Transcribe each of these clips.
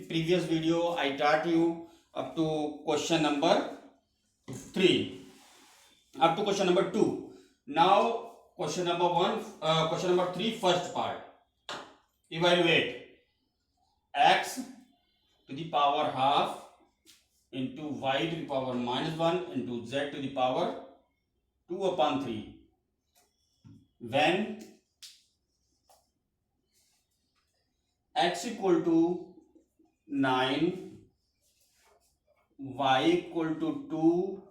previous video I taught you up to question number 3, up to question number 2. Now question number 1, question number 3, first part. Evaluate x to the power half into y to the power minus 1 into z to the power 2 upon 3 when x equal to 9, y equal to 2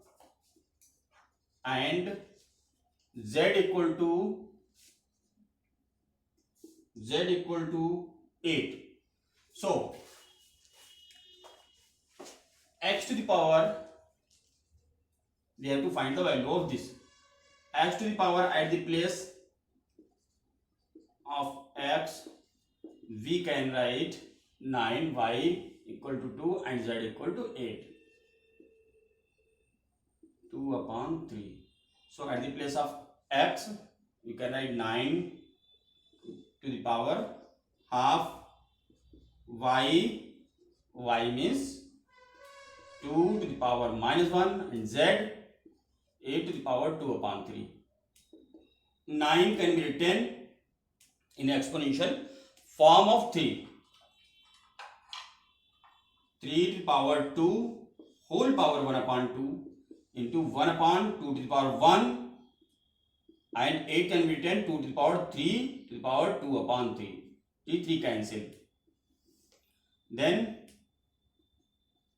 and z equal to 8. So x to the power, we have to find the value of this. X to the power at the place of x we can write 9, y equal to 2 and z equal to 8. 2 upon 3. So at the place of x you can write 9 to the power half, y means 2 to the power minus 1 and z 8 to the power 2 upon 3. 9 can be written in exponential form of 3. 3 to the power 2 whole power 1 upon 2 into 1 upon 2 to the power 1 and 8 can be written 2 to the power 3 to the power 2 upon 3. 3 cancel. Then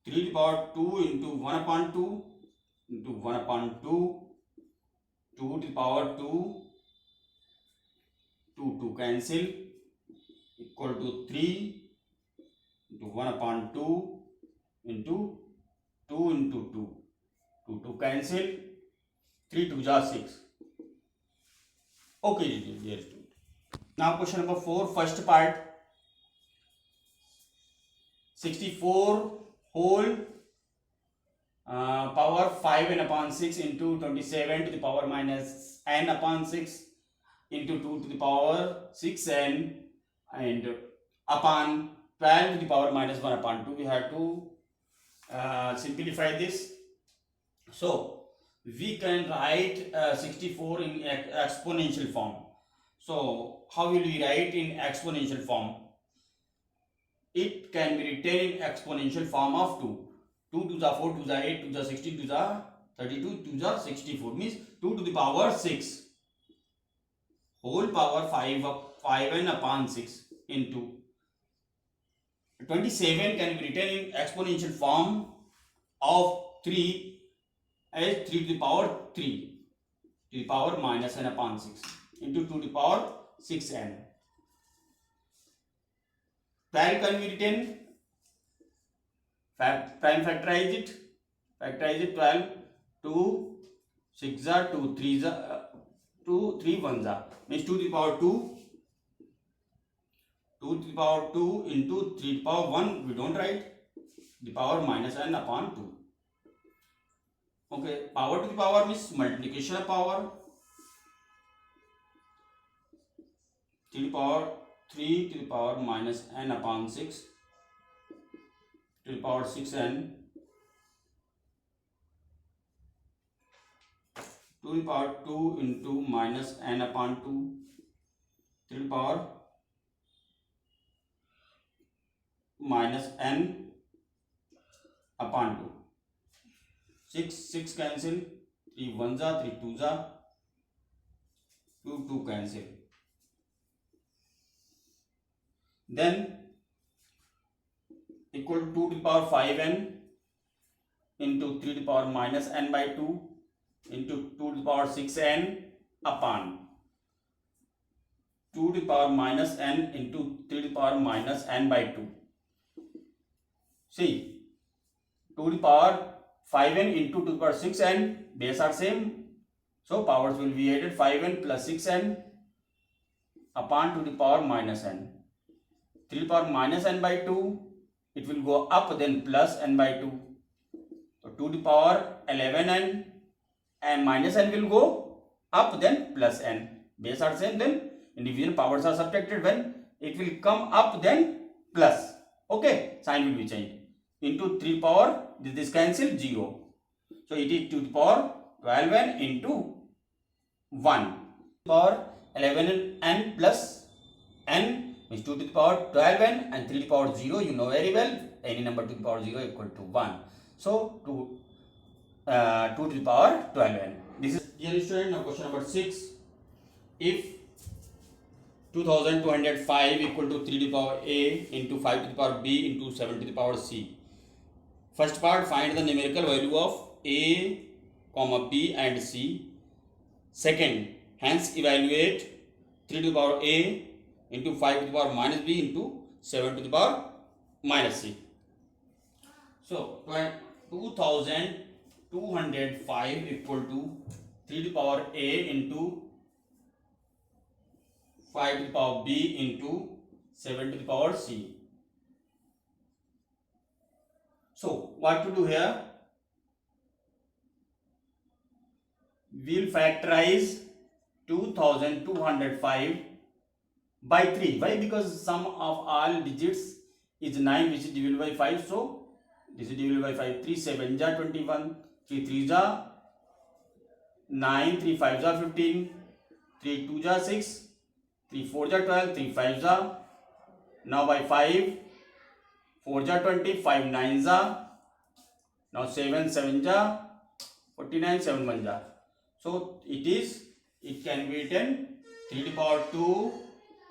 3 to the power 2 into 1 upon 2 into 1 upon 2, 2 to the power 2, 2 cancel, equal to 3 into 1 upon 2 into 2 into 2, 2 cancel, 3 2 is 6. Okay, dear student. Now question number 4, first part. 64 whole power 5n upon 6 into 27 to the power minus n upon 6 into 2 to the power 6n and upon 12 to the power minus 1 upon 2. We have to simplify this. So we can write 64 in exponential form. So how will we write in exponential form? It can be written in exponential form of 2. 2 to the 4 to the 8 to the 16 to the 32 to the 64 means 2 to the power 6 whole power 5n upon 6 into 27 can be written in exponential form of 3 as 3 to the power 3 to the power minus n upon 6 into 2 to the power 6n. 12 can be written, prime factorize it 12, 2 6 are 2 3 are 2 3 1s are means 2 to the power 2 to the power 2 into 3 to the power 1 we don't write the power minus n upon 2. Okay, power to the power means multiplication of power. 3 to the power 3 to the power minus n upon 6 to the power 6n to the power 2 into minus n upon 2 to the power minus n upon 2. 6 cancel, 3 1s are 3 2s are 2 cancel. Then equal to 2 to the power 5n into 3 to the power minus n by 2 into 2 to the power 6n upon 2 to the power minus n into 3 to the power minus n by 2. See, 2 to the power 5n into 2 to the power 6n, base are same. So powers will be added 5n plus 6n upon 2 to the power minus n. 3 to the power minus n by 2, it will go up then plus n by 2. So 2 to the power 11n and minus n will go up then plus n. Base are same, then in division powers are subtracted when it will come up then plus. Okay, sign will be changed. Into 3 power, this cancel 0. So it is 2 to the power 12n into 1. Power 11n plus n is 2 to the power 12n and 3 to the power 0. You know very well, any number to the power 0 equal to 1. So 2 to the power 12n. This is, dear student, now question number 6. If 2205 equal to 3 to the power a into 5 to the power b into 7 to the power c. First part, find the numerical value of a, comma b and c. Second, hence evaluate 3 to the power a into 5 to the power minus b into 7 to the power minus c. So 2205 equal to 3 to the power a into 5 to the power b into 7 to the power c. So what to do here? We'll factorize 2205 by 3. Why? Because sum of all digits is 9, which is divided by 5. So this is divided by 5. 3 7 ja 21, 3 3 ja 9, 3 5 ja 15, 3 2 ja 6, 3 4 ja 12, 3 5 ja. Now by 5, 4 ja 20, 5 9 ja. Now 7 7 ja 49, 7 1 ja. So it can be written 3 to the power 2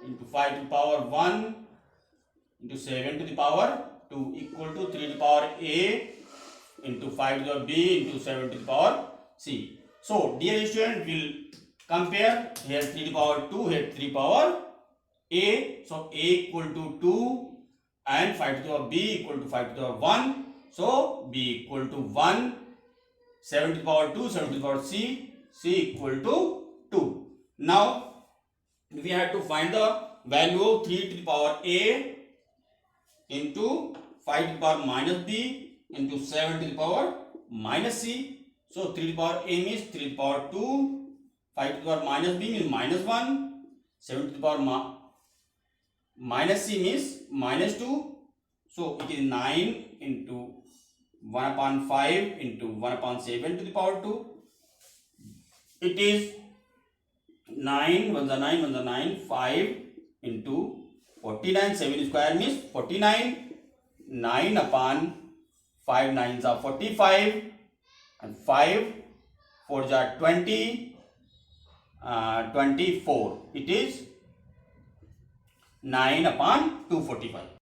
into 5 to the power 1 into 7 to the power 2 equal to 3 to the power a into 5 to the b into 7 to the power c. So dear student, we'll compare here 3 to the power 2, here 3 power a. So a equal to 2 and 5 to the power b equal to 5 to the power 1. So b equal to 1, 7 to the power 2, 7 to the power c, c equal to 2. Now we have to find the value of 3 to the power a into 5 to the power minus b into 7 to the power minus c. So 3 to the power a means 3 to the power 2, 5 to the power minus b means minus 1, 7 to the power minus c means minus 2. So it is 9 into 1 upon 5 into 1 upon 7 to the power 2. It is 9, 1 is 9, 1 is 9, 5 into 49, 7 square means 49, 9 upon 5 9s are 45 and 5 4s are 20, 24. It is 9 upon 245.